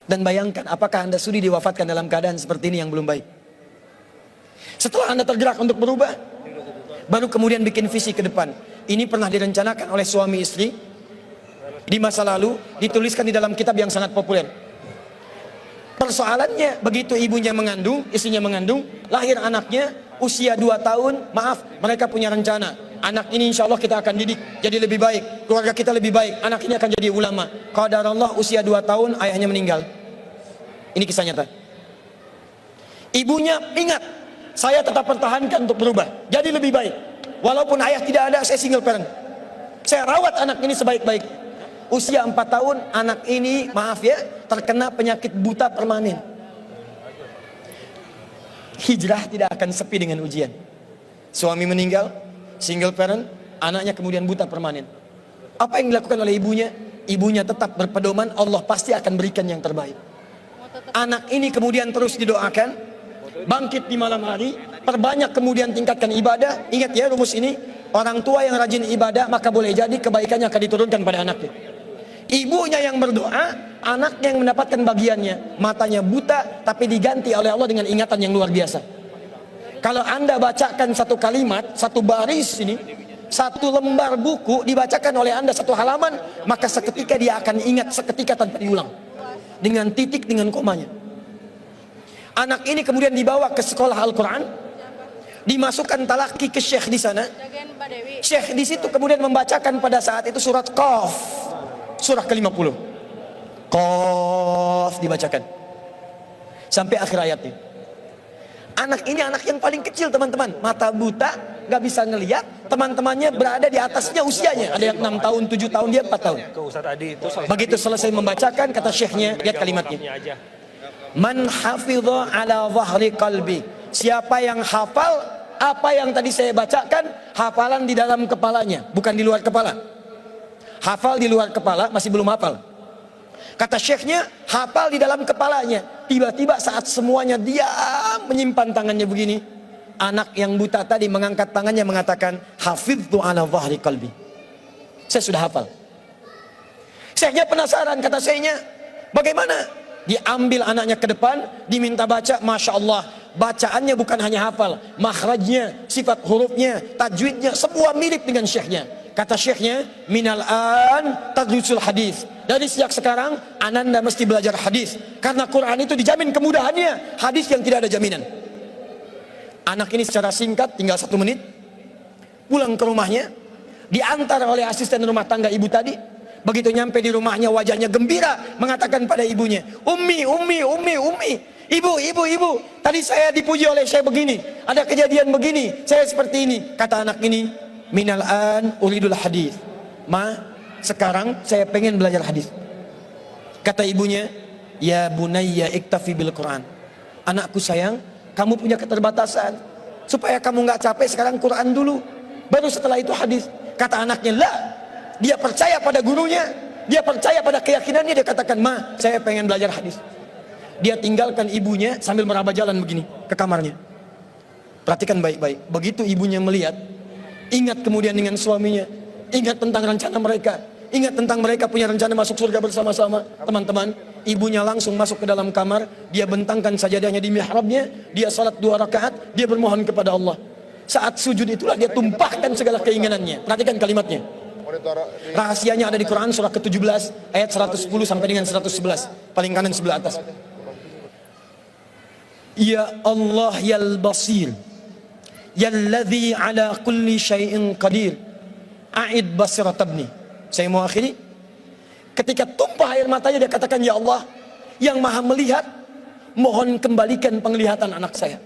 Dan bayangkan, apakah Anda sudi diwafatkan dalam keadaan seperti ini yang belum baik? Setelah Anda tergerak untuk berubah, baru kemudian bikin visi ke depan. Ini pernah direncanakan oleh suami istri di masa lalu, dituliskan di dalam kitab yang sangat populer. Persoalannya, begitu ibunya mengandung, istrinya mengandung, lahir anaknya, usia 2 tahun, maaf, mereka punya rencana. Anak ini insya Allah kita akan didik jadi lebih baik, keluarga kita lebih baik, anak ini akan jadi ulama. Qadarullah usia 2 tahun, ayahnya meninggal. Ini kisah nyata. Ibunya ingat, saya tetap pertahankan untuk berubah, jadi lebih baik. Walaupun ayah tidak ada, saya single parent. Saya rawat anak ini sebaik-baik. Usia 4 tahun, anak ini, maaf ya, terkena penyakit buta permanen. Hijrah tidak akan sepi dengan ujian. Suami meninggal, single parent, anaknya kemudian buta permanen. Apa yang dilakukan oleh ibunya? Ibunya tetap berpedoman, Allah pasti akan berikan yang terbaik. Anak ini kemudian terus didoakan, bangkit di malam hari, perbanyak kemudian tingkatkan ibadah. Ingat ya rumus ini, orang tua yang rajin ibadah maka boleh jadi kebaikannya akan diturunkan pada anaknya. Ibunya yang berdoa, anaknya yang mendapatkan bagiannya. Matanya buta tapi diganti oleh Allah dengan ingatan yang luar biasa. Kalau Anda bacakan satu kalimat, satu baris ini, satu lembar buku dibacakan oleh Anda satu halaman, maka seketika dia akan ingat seketika tanpa diulang, dengan titik, dengan komanya. Anak ini kemudian dibawa ke sekolah Al-Quran, dimasukkan talaki ke syekh di sana. Syekh di situ kemudian membacakan pada saat itu surat Qaf, surah ke-50. Qaf dibacakan sampai akhir ayatnya. Anak ini anak yang paling kecil teman-teman, mata buta, gak bisa ngelihat. Teman-temannya berada di atasnya usianya, ada yang 6 tahun, 7 tahun, dia 4 tahun. Begitu selesai membacakan, kata syekhnya, lihat kalimatnya, man hafidha ala zahri qalbi, siapa yang hafal apa yang tadi saya bacakan, hafalan di dalam kepalanya, bukan di luar kepala. Hafal di luar kepala masih belum hafal. Kata syekhnya, hafal di dalam kepalanya. Tiba-tiba saat semuanya diam, menyimpan tangannya begini, anak yang buta tadi mengangkat tangannya mengatakan, hafidhu ala zahri qalbi, saya sudah hafal. Syekhnya penasaran, kata syekhnya, bagaimana? Diambil anaknya ke depan, diminta baca, Masya Allah, bacaannya bukan hanya hafal, makhrajnya, sifat hurufnya, tajwidnya, semua mirip dengan syekhnya. Kata syekhnya, minal an tadrusul hadis, dari sejak sekarang ananda mesti belajar hadis, karena Quran itu dijamin kemudahannya, hadis yang tidak ada jaminan. Anak ini secara singkat, tinggal 1 menit, pulang ke rumahnya, diantar oleh asisten rumah tangga ibu tadi. Begitu nyampe di rumahnya, wajahnya gembira, mengatakan pada ibunya, Ummi, ibu, tadi saya dipuji oleh saya begini, ada kejadian begini, saya seperti ini. Kata anak ini, minal an uridul hadis, ma, sekarang saya pengen belajar hadis. Kata ibunya, ya bunayya iktafi bil Quran, anakku sayang, kamu punya keterbatasan, supaya kamu nggak capek sekarang Quran dulu, baru setelah itu hadis. Kata anaknya, lah, dia percaya pada gurunya, dia percaya pada keyakinannya, dia katakan, ma, saya pengen belajar hadis. Dia tinggalkan ibunya sambil meraba jalan begini ke kamarnya. Perhatikan baik-baik, begitu ibunya melihat, ingat kemudian dengan suaminya, ingat tentang rencana mereka, ingat tentang mereka punya rencana masuk surga bersama-sama. Teman-teman, ibunya langsung masuk ke dalam kamar, dia bentangkan sajadahnya di mihrabnya, dia salat 2 rakaat, dia bermohon kepada Allah. Saat sujud itulah dia tumpahkan segala keinginannya. Perhatikan kalimatnya. Rahasianya ada di Quran surah ke-17 ayat 110 sampai dengan 111, paling kanan sebelah atas. Ya Allah yal basir, yalladzi ala kulli syai'in qadir, a'id basirat ibni. Saya mau akhiri. Ketika tumpah air matanya dia katakan, ya Allah yang maha melihat, mohon kembalikan penglihatan anak saya.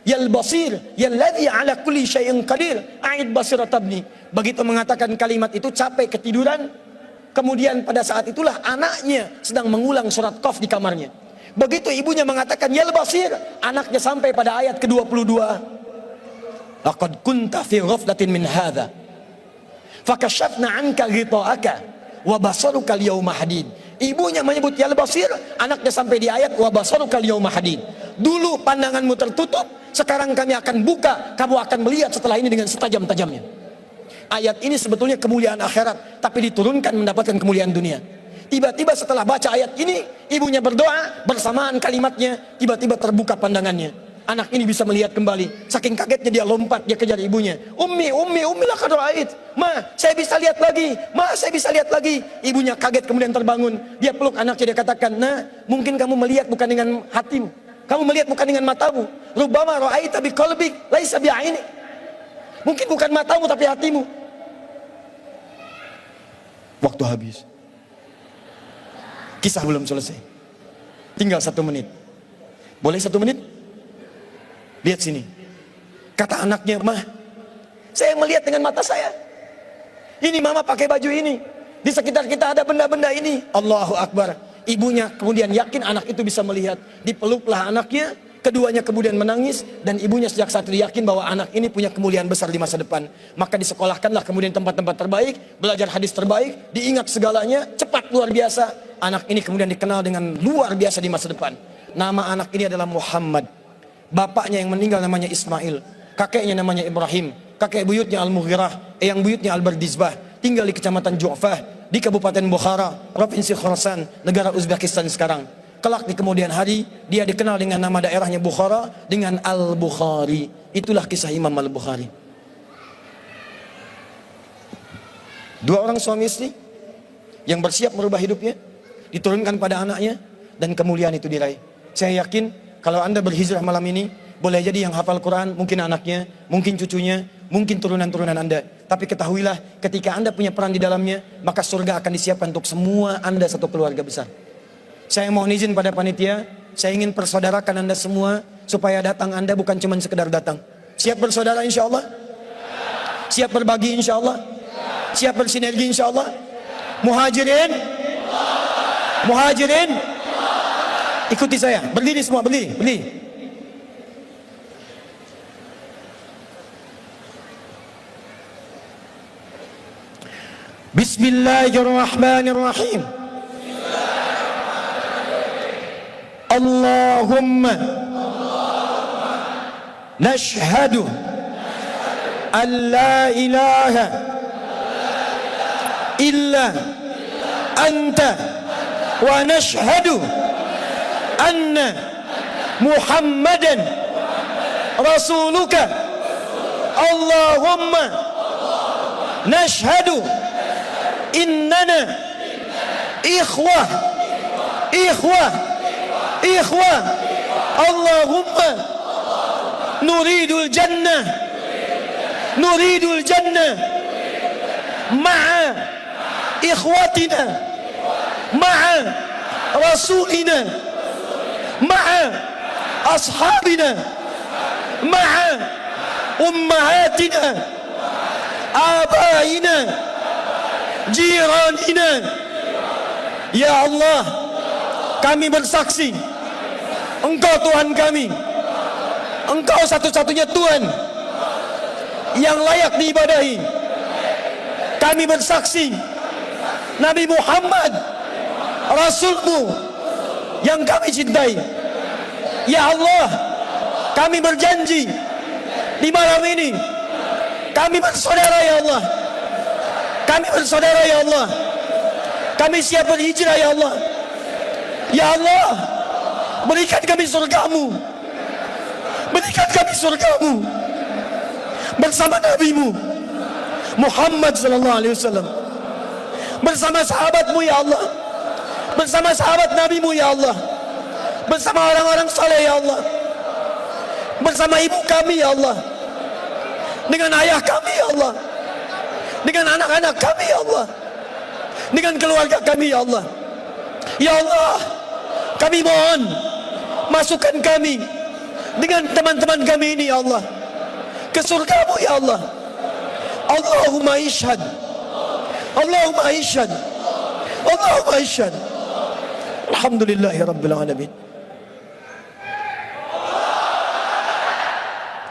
Yal basir, yalladzi ala kulli syai'in qadir, a'id basirat ibni. Begitu mengatakan kalimat itu, capek ketiduran. Kemudian pada saat itulah anaknya sedang mengulang surat Qaf di kamarnya. Begitu ibunya mengatakan yal basir, anaknya sampai pada ayat ke-22. Laqad kunta fi ghaflatin min hadza fakashafna 'anka ghita'aka wa basaruka al-yawma hadid. Ibunya menyebut yal basir, anaknya sampai di ayat wa basaruka al-yawma hadid. Dulu pandanganmu tertutup, sekarang kami akan buka, kamu akan melihat setelah ini dengan setajam-tajamnya. Ayat ini sebetulnya kemuliaan akhirat, tapi diturunkan mendapatkan kemuliaan dunia. Tiba-tiba setelah baca ayat ini, ibunya berdoa, bersamaan kalimatnya, tiba-tiba terbuka pandangannya. Anak ini bisa melihat kembali. Saking kagetnya dia lompat, dia kejar ibunya. Ummi, laqad ra'ait. Ma, saya bisa lihat lagi. Ma, saya bisa lihat lagi. Ibunya kaget kemudian terbangun. Dia peluk anaknya, dia katakan, nah, mungkin kamu melihat bukan dengan hatimu. Kamu melihat bukan dengan matamu. Rubbama ra'aita biqalbik, laisa bi'ainik. Mungkin bukan matamu tapi hatimu. Waktu habis. Kisah belum selesai. Tinggal 1 menit. Boleh 1 menit? Lihat sini. Kata anaknya, "Mah, saya melihat dengan mata saya. Ini mama pakai baju ini. Di sekitar kita ada benda-benda ini." Allahu Akbar. Ibunya kemudian yakin anak itu bisa melihat. Dipeluklah anaknya. Keduanya kemudian menangis. Dan ibunya sejak saat itu yakin bahwa anak ini punya kemuliaan besar di masa depan. Maka disekolahkanlah kemudian tempat-tempat terbaik. Belajar hadis terbaik. Diingat segalanya. Cepat luar biasa. Anak ini kemudian dikenal dengan luar biasa di masa depan. Nama anak ini adalah Muhammad. Bapaknya yang meninggal namanya Ismail. Kakeknya namanya Ibrahim. Kakek buyutnya Al-Mughirah. Eyang buyutnya Al-Bardizbah. Tinggal di kecamatan Ju'fah. Di Kabupaten Bukhara. Provinsi Khorasan. Negara Uzbekistan sekarang. Kelak di kemudian hari. Dia dikenal dengan nama daerahnya Bukhara. Dengan Al-Bukhari. Itulah kisah Imam Al-Bukhari. 2 orang suami istri. Yang bersiap merubah hidupnya. Diturunkan pada anaknya. Dan kemuliaan itu diraih. Saya yakin. Kalau Anda berhijrah malam ini, boleh jadi yang hafal Quran, mungkin anaknya, mungkin cucunya, mungkin turunan-turunan Anda. Tapi ketahuilah, ketika Anda punya peran di dalamnya, maka surga akan disiapkan untuk semua Anda satu keluarga besar. Saya mohon izin pada panitia, saya ingin persaudarakan Anda semua, supaya datang Anda bukan cuma sekedar datang. Siap bersaudara insya Allah? Siap berbagi insya Allah? Siap bersinergi insya Allah? Muhajirin? Muhajirin? Ikuti saya, berdiri semua, berdiri. Bismillahirrahmanirrahim. Allahumma nashhadu an la ilaha illa anta wa nashhadu anna Muhammadan Rasuluka. Allahumma nashhadu innana ikhwah. Allahumma nuridul jannah ma'a ikhwatina ma'a rasulina ma'a ashabina ma'a ummahatina abaina jiranina. Ya Allah, kami bersaksi Engkau Tuhan kami, Engkau satu-satunya Tuhan yang layak diibadahi. Kami bersaksi Nabi Muhammad Rasulmu yang kami cintai. Ya Allah, kami berjanji di malam ini kami bersaudara ya Allah. Kami bersaudara ya Allah. Kami siap berhijrah ya Allah. Ya Allah, berikan kami surgamu. Berikan kami surgamu bersama Nabi-Mu Muhammad sallallahu alaihi wasallam. Bersama sahabatmu ya Allah. Bersama sahabat Nabi-Mu ya Allah. Bersama orang-orang saleh ya Allah. Bersama ibu kami ya Allah. Dengan ayah kami ya Allah. Dengan anak-anak kami ya Allah. Dengan keluarga kami ya Allah. Ya Allah, kami mohon masukkan kami dengan teman-teman kami ini ya Allah ke surga-Mu ya Allah. Allahumma ishhad. Allahumma ishhad. Allahumma ishhad. Alhamdulillahi Rabbil Alamin.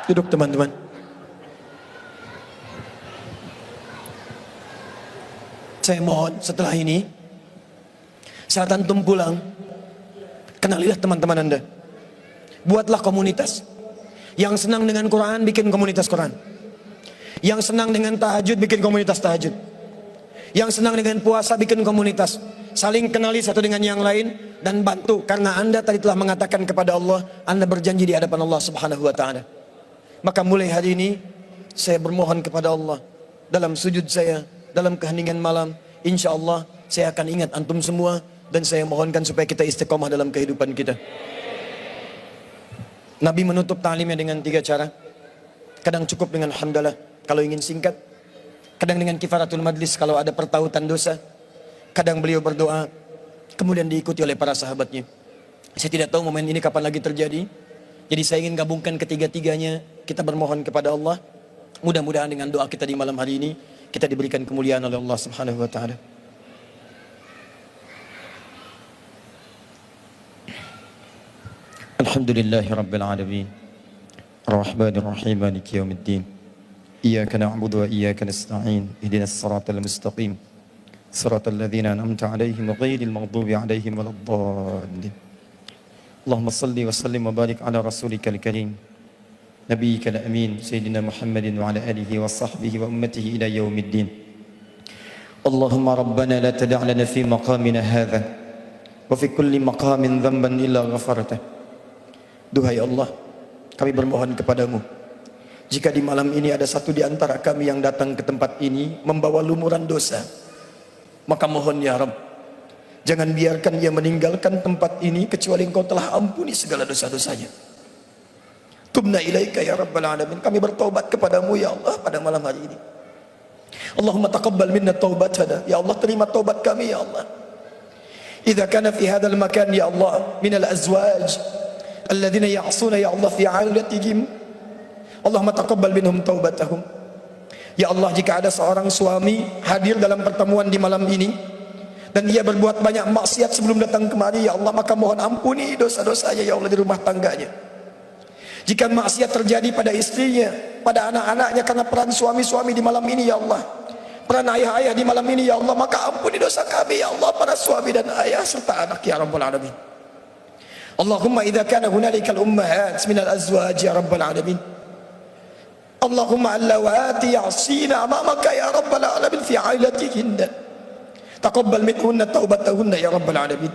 Duduk teman-teman. Saya mohon setelah ini, saat antum pulang, kenalilah teman-teman Anda. Buatlah komunitas. Yang senang dengan Quran, bikin komunitas Quran. Yang senang dengan tahajud, bikin komunitas tahajud. Yang senang dengan puasa, bikin komunitas. saling kenali satu dengan yang lain, dan bantu, karena Anda tadi telah mengatakan kepada Allah, Anda berjanji di hadapan Allah Subhanahu wa Ta'ala. Maka mulai hari ini saya bermohon kepada Allah dalam sujud saya, dalam keheningan malam, insya Allah saya akan ingat antum semua, dan saya mohonkan supaya kita istiqomah dalam kehidupan kita. Nabi menutup ta'limnya dengan 3 cara. Kadang cukup dengan hamdalah kalau ingin singkat, kadang dengan kifaratul majlis kalau ada pertautan dosa, kadang beliau berdoa, kemudian diikuti oleh para sahabatnya. Saya tidak tahu momen ini kapan lagi terjadi, jadi saya ingin gabungkan ketiga-tiganya. Kita bermohon kepada Allah, mudah-mudahan dengan doa kita di malam hari ini kita diberikan kemuliaan oleh Allah Subhanahu wa Ta'ala. Alhamdulillahi Rabbil Alamin, Ar-Rahmanir Rahim, Maliki Yawmiddin, Iyyaka na'budu wa iyyaka nasta'in, Ihdinas siratal mustaqim, siratal ladzina an'amta 'alaihim ghairil maghdubi 'alaihim waladdallin. Allahumma salli wa sallim wa barik ala rasulikal karim, nabiyyikal amin, sayyidina Muhammadin wa ala alihi wa sahbihi wa ummatihi ila yaumiddin. Allahumma rabbana la tada' lana fi maqamina hadha wa fi kulli maqamin dhanban illa ghafartah. Duhai Allah, kami bermohon kepadamu, jika di malam ini ada satu di antara kami yang datang ke tempat ini membawa lumuran dosa, maka mohon ya Rabb, jangan biarkan ia meninggalkan tempat ini kecuali Engkau telah ampuni segala dosa-dosanya. Tubna ilaika ya Rabbal Alamin, kami bertobat kepadamu ya Allah pada malam hari ini. Allahumma taqabbal minna taubatana, ya Allah terima taubat kami ya Allah. Idza kana fi hadzal makan ya Allah minal azwaj alladzina ya'suna ya Allah fi 'ailatihim, Allahumma taqabbal minhum taubatahum. Ya Allah, jika ada seorang suami hadir dalam pertemuan di malam ini dan ia berbuat banyak maksiat sebelum datang kemari ya Allah, maka mohon ampuni dosa-dosanya ya Allah di rumah tangganya. Jika maksiat terjadi pada istrinya, pada anak-anaknya karena peran suami-suami di malam ini ya Allah, peran ayah-ayah di malam ini ya Allah, maka ampuni dosa kami ya Allah, para suami dan ayah serta anak ya Rabbal Alamin. Allahumma idza kana hunalikal ummahat minal azwaj ya Rabbal Alamin, Allahumma allawati ya'sina amamaka ya Rabbal Alamin fi 'ailatihinna, taqabbal minhunna taubatahunna ya Rabbal Alamin.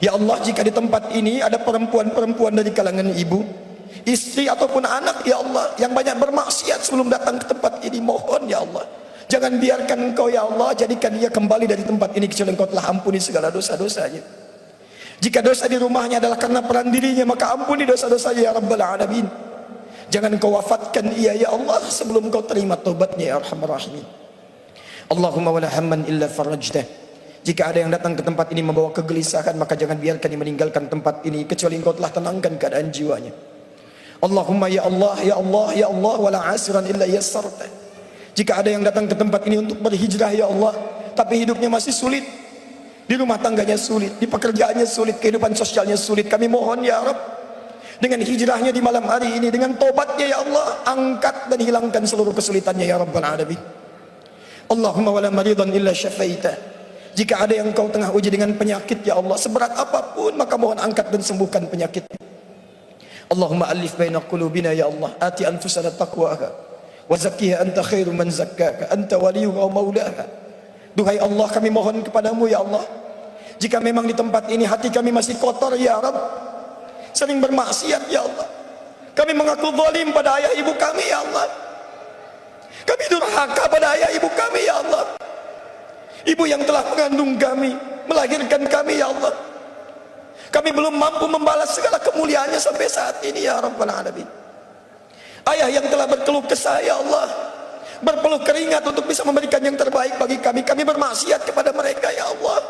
Ya Allah, jika di tempat ini ada perempuan-perempuan dari kalangan ibu, istri ataupun anak ya Allah yang banyak bermaksiat sebelum datang ke tempat ini, mohon ya Allah, jangan biarkan Engkau ya Allah jadikan dia kembali dari tempat ini kecuali Engkau telah ampuni segala dosa-dosanya. Jika dosa di rumahnya adalah karena peran dirinya, maka ampuni dosa-dosanya ya Rabbal Alamin. Jangan Engkau wafatkan ia ya Allah sebelum Engkau terima taubatnya ya Arhamar Rahimin. Allahumma wala hamman illa farajtah, jika ada yang datang ke tempat ini membawa kegelisahan, maka jangan biarkan dia meninggalkan tempat ini kecuali Engkau telah tenangkan keadaan jiwanya. Allahumma ya Allah ya Allah ya Allah wala asiran illa yassartah, jika ada yang datang ke tempat ini untuk berhijrah ya Allah tapi hidupnya masih sulit, di rumah tangganya sulit, di pekerjaannya sulit, kehidupan sosialnya sulit, kami mohon ya Rabb, dengan hijrahnya di malam hari ini, dengan tobatnya ya Allah, angkat dan hilangkan seluruh kesulitannya ya Rabbal Alamin. Allahumma wala maridan illa syafaitah, jika ada yang Engkau tengah uji dengan penyakit ya Allah, seberat apapun, maka mohon angkat dan sembuhkan penyakit. Allahumma alif baina qulubina ya Allah, ati anfusana taqwaha wa zakkiha anta khairu man zakkaka anta waliyuha wa maulaha. Duhai Allah, kami mohon kepadamu ya Allah, jika memang di tempat ini hati kami masih kotor ya Rabb, sering bermaksiat ya Allah, kami mengaku zalim pada ayah ibu kami ya Allah, kami durhaka pada ayah ibu kami ya Allah, ibu yang telah mengandung kami, melahirkan kami ya Allah, kami belum mampu membalas segala kemuliaannya sampai saat ini ya Rabbal Alamin. Ayah yang telah berkeluh kesah ya Allah, berpeluh keringat untuk bisa memberikan yang terbaik bagi kami, kami bermaksiat kepada mereka ya Allah,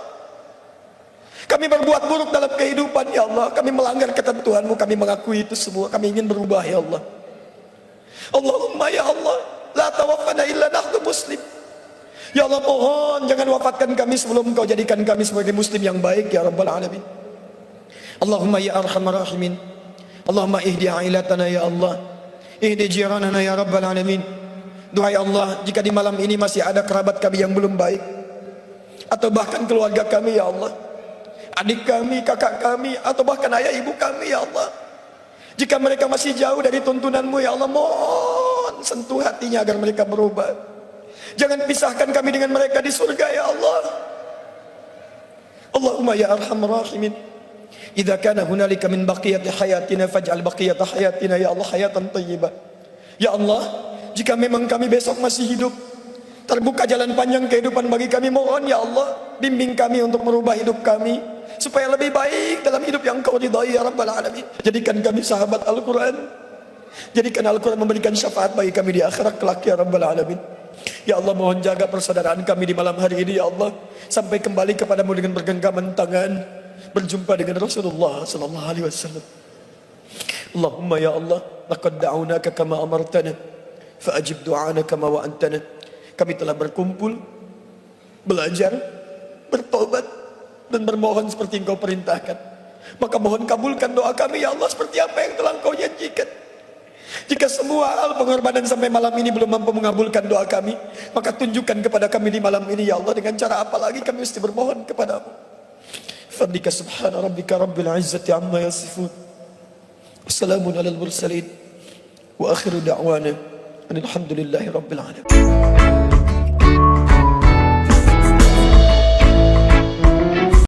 kami berbuat buruk dalam kehidupan ya Allah, kami melanggar ketentuan-Mu, kami mengakui itu semua, kami ingin berubah ya Allah. Allahumma ya Allah la tawaffana illa nahnu muslim, ya Allah mohon jangan wafatkan kami sebelum Engkau jadikan kami sebagai muslim yang baik ya Rabbal Alamin. Allahumma ya Arhamar Rahimin, Allahumma ihdi ailatana ya Allah, ihdi jiranana ya Rabbal Alamin. Duhai Allah, jika di malam ini masih ada kerabat kami yang belum baik, atau bahkan keluarga kami ya Allah, adik kami, kakak kami, atau bahkan ayah ibu kami ya Allah, jika mereka masih jauh dari tuntunan-Mu ya Allah, mohon sentuh hatinya agar mereka berubah. Jangan pisahkan kami dengan mereka di surga ya Allah. Allahumma ya arhamar rahimin, idza kana hunalika min baqiyati hayatina faj'al baqiyata hayatina ya Allah hayatan thayyibah. Ya Allah, jika memang kami besok masih hidup, terbuka jalan panjang kehidupan bagi kami, mohon ya Allah bimbing kami untuk merubah hidup kami supaya lebih baik dalam hidup yang Kau ridhai ya Rabbal Alamin. Jadikan kami sahabat Al-Quran, jadikan Al-Quran memberikan syafaat bagi kami di akhirat kelak ya Rabbal Alamin. Ya Allah, mohon jaga persaudaraan kami di malam hari ini ya Allah, sampai kembali kepadamu dengan bergenggaman tangan, berjumpa dengan Rasulullah sallallahu alaihi wasallam. Allahumma ya Allah, laqad da'unaka kama amartana fa'ajib du'ana kama wa'antana. Kami telah berkumpul, belajar, bertobat, dan bermohon seperti Engkau perintahkan. Maka mohon kabulkan doa kami ya Allah seperti apa yang telah Engkau janjikan. Jika semua hal pengorbanan sampai malam ini belum mampu mengabulkan doa kami, maka tunjukkan kepada kami di malam ini ya Allah, dengan cara apa lagi kami mesti bermohon kepadamu. Fadlika subhana rabbika rabbil izzati amma yasifun, wassalamun alal mursalin, wa akhiru da'wana alhamdulillahi rabbil alamin.